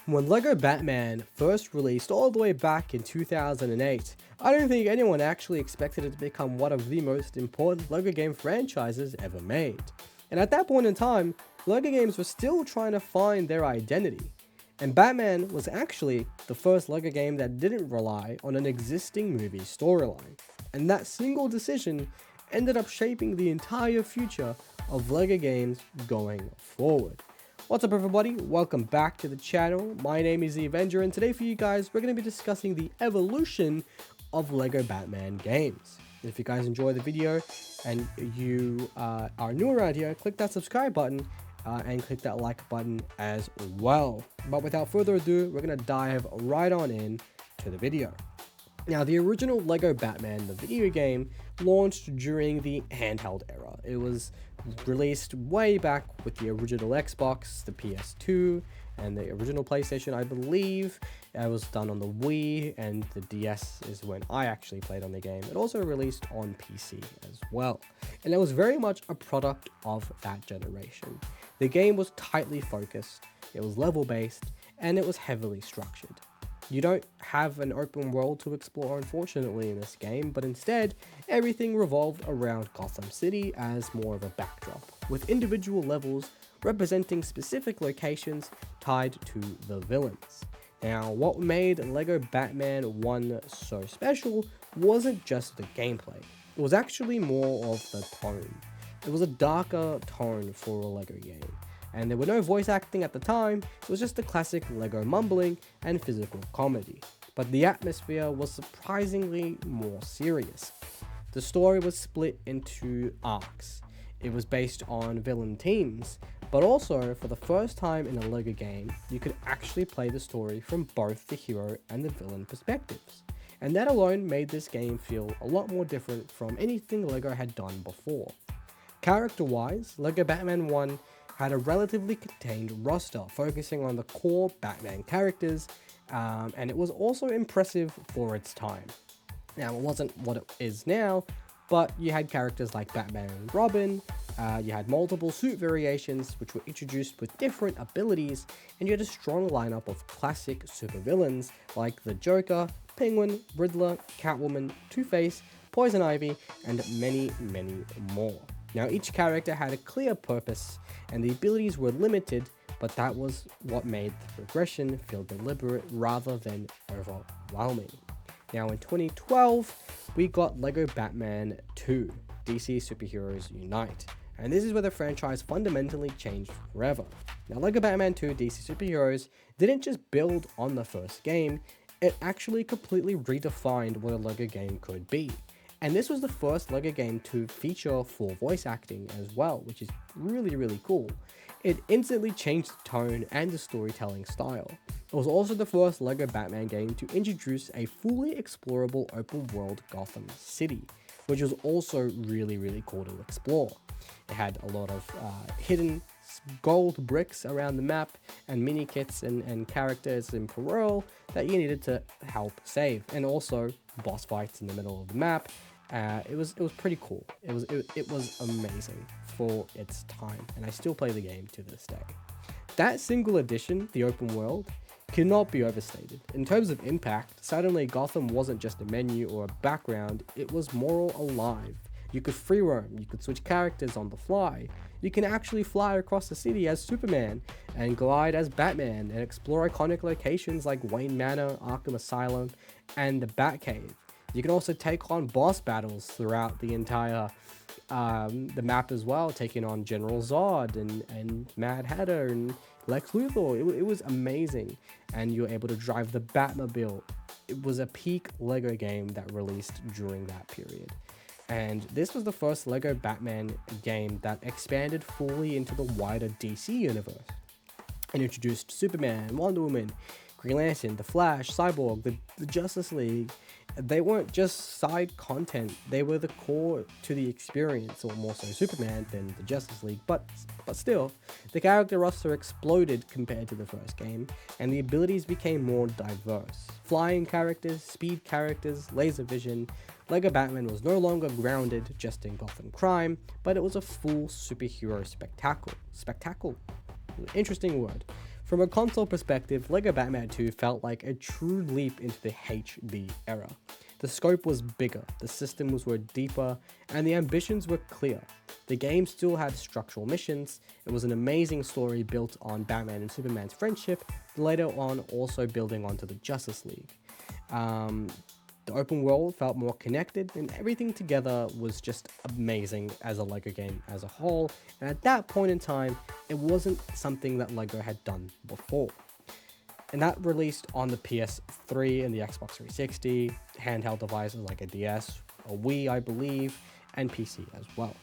When LEGO Batman first released all the way back in 2008, I don't think anyone actually expected it to become one of the most important LEGO game franchises ever made. And at that point in time, LEGO games were still trying to find their identity. And Batman was actually the first LEGO game that didn't rely on an existing movie storyline. And that single decision ended up shaping the entire future of LEGO games going forward. What's up everybody, welcome back to the channel. My name is The Avenger, and today for you guys we're going to be discussing the evolution of LEGO Batman games. If you guys enjoy the video and you are new around here, click that subscribe button and click that like button as well. But without further ado, we're going to dive right on in to the video. Now, the original LEGO Batman, the video game, launched during the handheld era. It was released way back with the original Xbox, the PS2, and the original PlayStation, I believe. It was done on the Wii, and the DS is when I actually played on the game. It also released on PC as well. And it was very much a product of that generation. The game was tightly focused, it was level-based, and it was heavily structured. You don't have an open world to explore, unfortunately, in this game, but instead, everything revolved around Gotham City as more of a backdrop, with individual levels representing specific locations tied to the villains. Now, what made LEGO Batman 1 so special wasn't just the gameplay, it was actually more of the tone. It was a darker tone for a LEGO game. And there were no voice acting at the time, it was just the classic LEGO mumbling and physical comedy. But the atmosphere was surprisingly more serious. The story was split into arcs. It was based on villain teams, but also for the first time in a LEGO game, you could actually play the story from both the hero and the villain perspectives. And that alone made this game feel a lot more different from anything LEGO had done before. Character-wise, LEGO Batman 1 had a relatively contained roster focusing on the core Batman characters, and it was also impressive for its time. Now, it wasn't what it is now, but you had characters like Batman and Robin, you had multiple suit variations which were introduced with different abilities, and you had a strong lineup of classic supervillains like the Joker, Penguin, Riddler, Catwoman, Two-Face, Poison Ivy, and many, many more. Now, each character had a clear purpose, and the abilities were limited, but that was what made the progression feel deliberate rather than overwhelming. Now, in 2012, we got LEGO Batman 2, DC Superheroes Unite, and this is where the franchise fundamentally changed forever. Now, LEGO Batman 2 DC Superheroes didn't just build on the first game, it actually completely redefined what a LEGO game could be. And this was the first LEGO game to feature full voice acting as well, which is really, really cool. It instantly changed the tone and the storytelling style. It was also the first LEGO Batman game to introduce a fully explorable open world Gotham City, which was also really, really cool to explore. It had a lot of hidden gold bricks around the map and mini kits and characters in parole that you needed to help save, and boss fights in the middle of the map. It was pretty cool. It was amazing for its time, and I still play the game to this day. That single addition, the open world, cannot be overstated. In terms of impact, suddenly Gotham wasn't just a menu or a background, it was more alive. You could free roam, you could switch characters on the fly, you can actually fly across the city as Superman, and glide as Batman, and explore iconic locations like Wayne Manor, Arkham Asylum, and the Batcave. You can also take on boss battles throughout the entire the map as well, taking on General Zod and Mad Hatter and Lex Luthor. It was amazing, and you were able to drive the Batmobile. It was a peak LEGO game that released during that period. And this was the first LEGO Batman game that expanded fully into the wider DC universe and introduced Superman, Wonder Woman, Green Lantern, The Flash, Cyborg, the Justice League. They weren't just side content, they were the core to the experience, or more so Superman than the Justice League, but still, the character roster exploded compared to the first game, and the abilities became more diverse. Flying characters, speed characters, laser vision. LEGO Batman was no longer grounded just in Gotham crime, but it was a full superhero spectacle. Interesting word. From a console perspective, LEGO Batman 2 felt like a true leap into the HD era. The scope was bigger, the systems were deeper, and the ambitions were clear. The game still had structural missions, it was an amazing story built on Batman and Superman's friendship, later on also building onto the Justice League. The open world felt more connected, and everything together was just amazing as a LEGO game as a whole, and at that point in time, it wasn't something that LEGO had done before. And that released on the PS3 and the Xbox 360, handheld devices like a DS, a Wii I believe, and PC as well.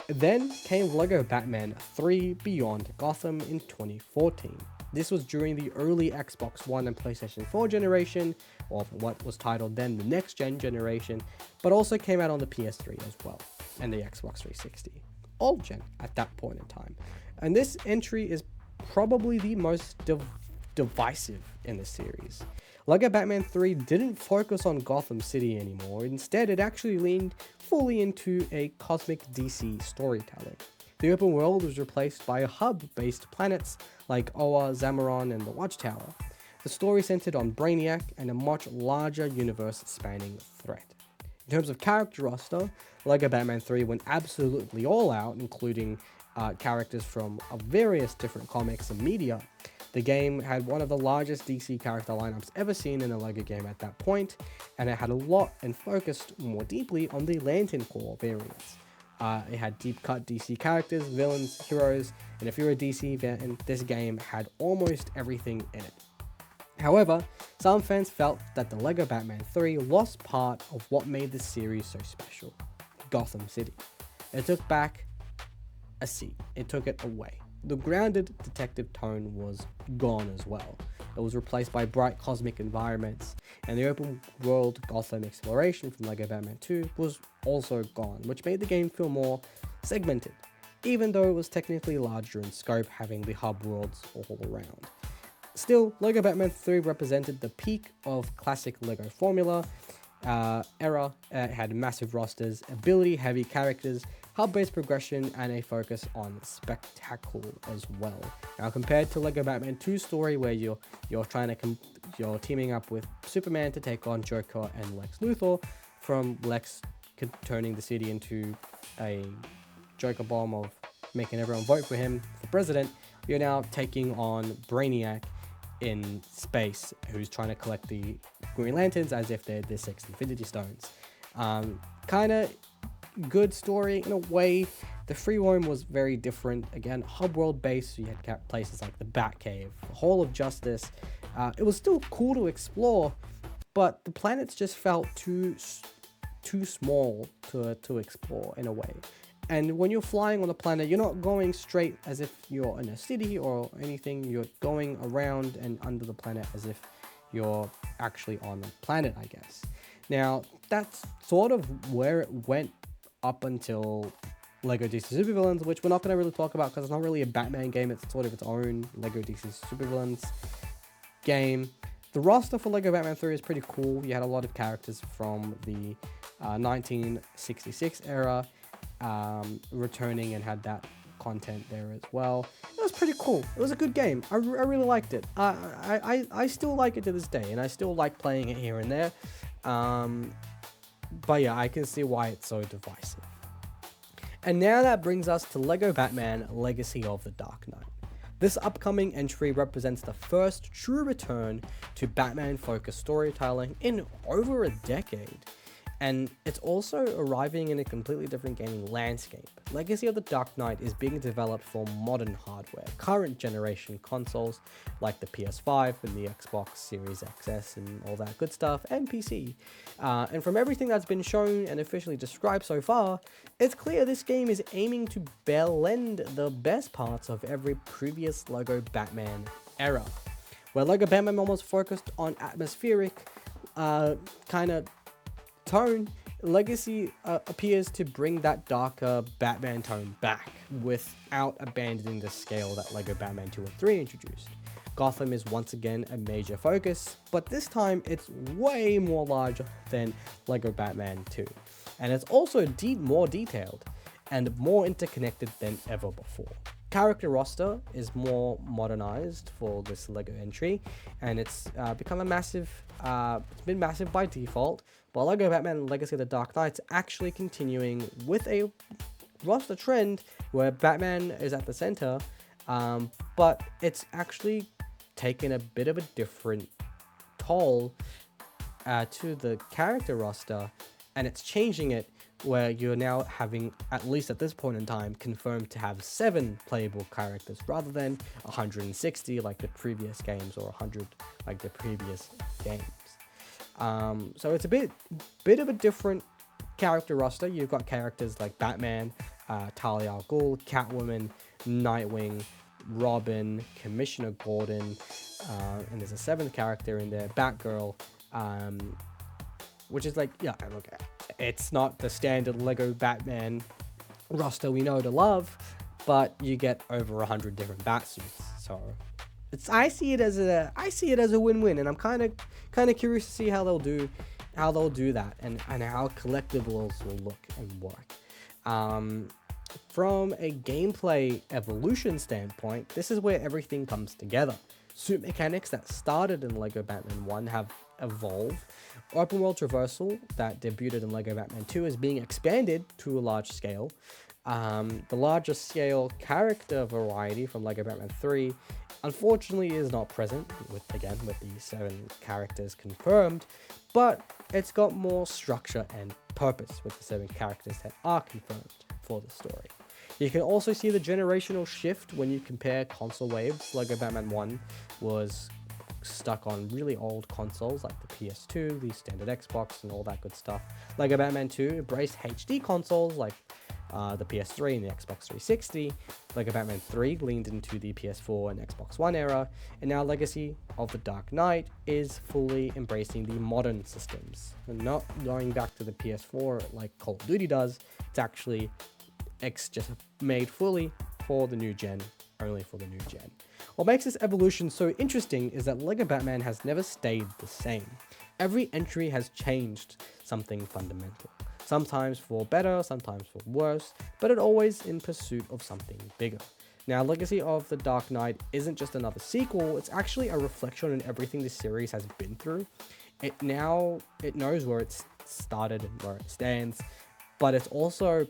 Then came LEGO Batman 3 Beyond Gotham in 2014. This was during the early Xbox One and PlayStation 4 generation, or what was titled then the Next Gen generation, but also came out on the PS3 as well, and the Xbox 360. Old gen at that point in time. And this entry is probably the most divisive in the series. LEGO Batman 3 didn't focus on Gotham City anymore, instead it actually leaned fully into a cosmic DC storytelling. The open world was replaced by hub-based planets like Oa, Zamaron, and the Watchtower. The story centered on Brainiac and a much larger universe-spanning threat. In terms of character roster, LEGO Batman 3 went absolutely all out, including characters from various different comics and media. The game had one of the largest DC character lineups ever seen in a LEGO game at that point, and it had a lot and focused more deeply on the Lantern Corps variants. It had deep-cut DC characters, villains, heroes, and if you're a DC fan, this game had almost everything in it. However, some fans felt that the LEGO Batman 3 lost part of what made the series so special: Gotham City. It took back a seat. It took it away. The grounded detective tone was gone as well. It was replaced by bright cosmic environments, and the open world Gotham exploration from LEGO Batman 2 was also gone, which made the game feel more segmented, even though it was technically larger in scope, having the hub worlds all around. Still, LEGO Batman 3 represented the peak of classic LEGO formula era. It had massive rosters, ability-heavy characters, hub-based progression, and a focus on spectacle as well. Now, compared to LEGO Batman 2's story, where you're teaming up with Superman to take on Joker and Lex Luthor, from Lex turning the city into a Joker bomb of making everyone vote for him for president, you're now taking on Brainiac in space, who's trying to collect the Green Lanterns as if they're the 6 Infinity Stones. Kind of good story in a way. The free roam was very different. Again, hub world based, so you had places like the Batcave, the Hall of Justice. It was still cool to explore, but the planets just felt too small to explore in a way. And when you're flying on a planet, you're not going straight as if you're in a city or anything. You're going around and under the planet as if you're actually on a planet, I guess. Now, that's sort of where it went up until LEGO DC Supervillains, which we're not going to really talk about because it's not really a Batman game. It's sort of its own LEGO DC Supervillains game. The roster for LEGO Batman 3 is pretty cool. You had a lot of characters from the 1966 era returning and had that content there as well. It was pretty cool. It was a good game. I really liked it. I still like it to this day, and I still like playing it here and there. But yeah, I can see why it's so divisive. And now that brings us to LEGO Batman Legacy of the Dark Knight. This upcoming entry represents the first true return to Batman-focused storytelling in over a decade. And it's also arriving in a completely different gaming landscape. Legacy of the Dark Knight is being developed for modern hardware, current generation consoles like the PS5 and the Xbox Series XS and all that good stuff, and PC. And from everything that's been shown and officially described so far, it's clear this game is aiming to blend the best parts of every previous LEGO Batman era. Where LEGO Batman was focused on atmospheric, kind of tone, Legacy appears to bring that darker Batman tone back without abandoning the scale that LEGO Batman 2 and 3 introduced. Gotham is once again a major focus, but this time it's way more larger than LEGO Batman 2. And it's also more detailed and more interconnected than ever before. character roster is more modernized for this Lego entry, and it's become a massive, it's been massive by default, but Lego Batman Legacy of the Dark Knight's actually continuing with a roster trend where Batman is at the center, but it's actually taken a bit of a different toll to the character roster, and it's changing it where you're now having, at least at this point in time, confirmed to have 7 playable characters rather than 160 like the previous games, or 100 like the previous games. So it's a bit of a different character roster. You've got characters like Batman, Talia al Ghul, Catwoman, Nightwing, Robin, Commissioner Gordon, and there's a 7th character in there, Batgirl, which is like, yeah, look, it's not the standard Lego Batman roster we know to love, but you get over 100 different Batsuits. So I see it as a win-win, and I'm kind of curious to see how they'll do that, and how collectibles will look and work. From a gameplay evolution standpoint, this is where everything comes together. Suit mechanics that started in Lego Batman 1 have evolved. Open world traversal that debuted in Lego Batman 2 is being expanded to a large scale. The larger scale character variety from Lego Batman 3 unfortunately is not present, with the 7 characters confirmed, but it's got more structure and purpose with the 7 characters that are confirmed for the story. You can also see the generational shift when you compare console waves. Lego Batman 1 was stuck on really old consoles like the PS2, the standard Xbox, and all that good stuff. Lego Batman 2 embraced HD consoles like the PS3 and the Xbox 360. Lego Batman 3 leaned into the PS4 and Xbox One era, and now Legacy of the Dark Knight is fully embracing the modern systems, and not going back to the PS4 like Call of Duty does. It's actually just made fully for the new gen, only for the new gen. What makes this evolution so interesting is that Lego Batman has never stayed the same. Every entry has changed something fundamental, sometimes for better, sometimes for worse, but it always in pursuit of something bigger. Now, Legacy of the Dark Knight isn't just another sequel, it's actually a reflection on everything this series has been through. It knows where it started and where it stands, but it's also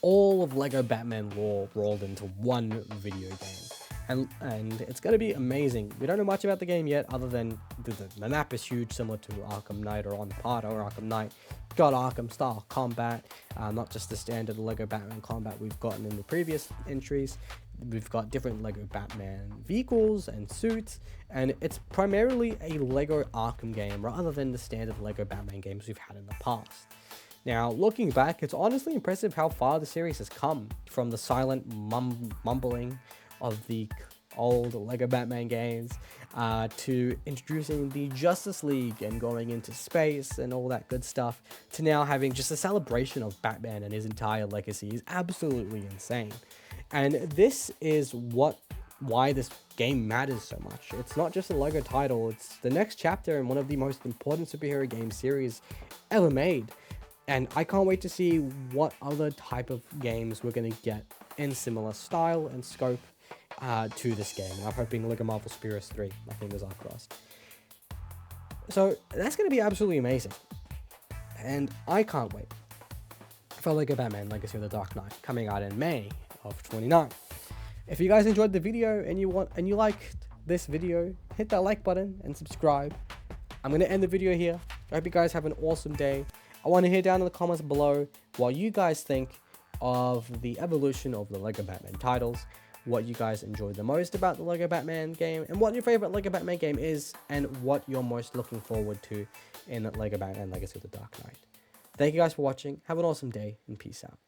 all of Lego Batman lore rolled into one video game. And it's going to be amazing. We don't know much about the game yet, other than the map is huge, similar to Arkham Knight or On Par or Arkham Knight. Got Arkham style combat, not just the standard Lego Batman combat we've gotten in the previous entries. We've got different Lego Batman vehicles and suits, and it's primarily a Lego Arkham game rather than the standard Lego Batman games we've had in the past. Now, looking back, it's honestly impressive how far the series has come from the silent mumbling of the old Lego Batman games to introducing the Justice League and going into space and all that good stuff, to now having just a celebration of Batman and his entire legacy is absolutely insane. And this is why this game matters so much. It's not just a Lego title, it's the next chapter in one of the most important superhero game series ever made. And I can't wait to see what other type of games we're going to get in similar style and scope to this game. And I'm hoping Lego Marvel Superheroes 3, my fingers are crossed. So that's going to be absolutely amazing. And I can't wait for Lego Batman Legacy of the Dark Knight coming out in May of 29. If you guys enjoyed the video and you liked this video, hit that like button and subscribe. I'm going to end the video here. I hope you guys have an awesome day. I want to hear down in the comments below what you guys think of the evolution of the Lego Batman titles, what you guys enjoyed the most about the Lego Batman game, and what your favorite Lego Batman game is, and what you're most looking forward to in Lego Batman Legacy of the Dark Knight. Thank you guys for watching. Have an awesome day, and peace out.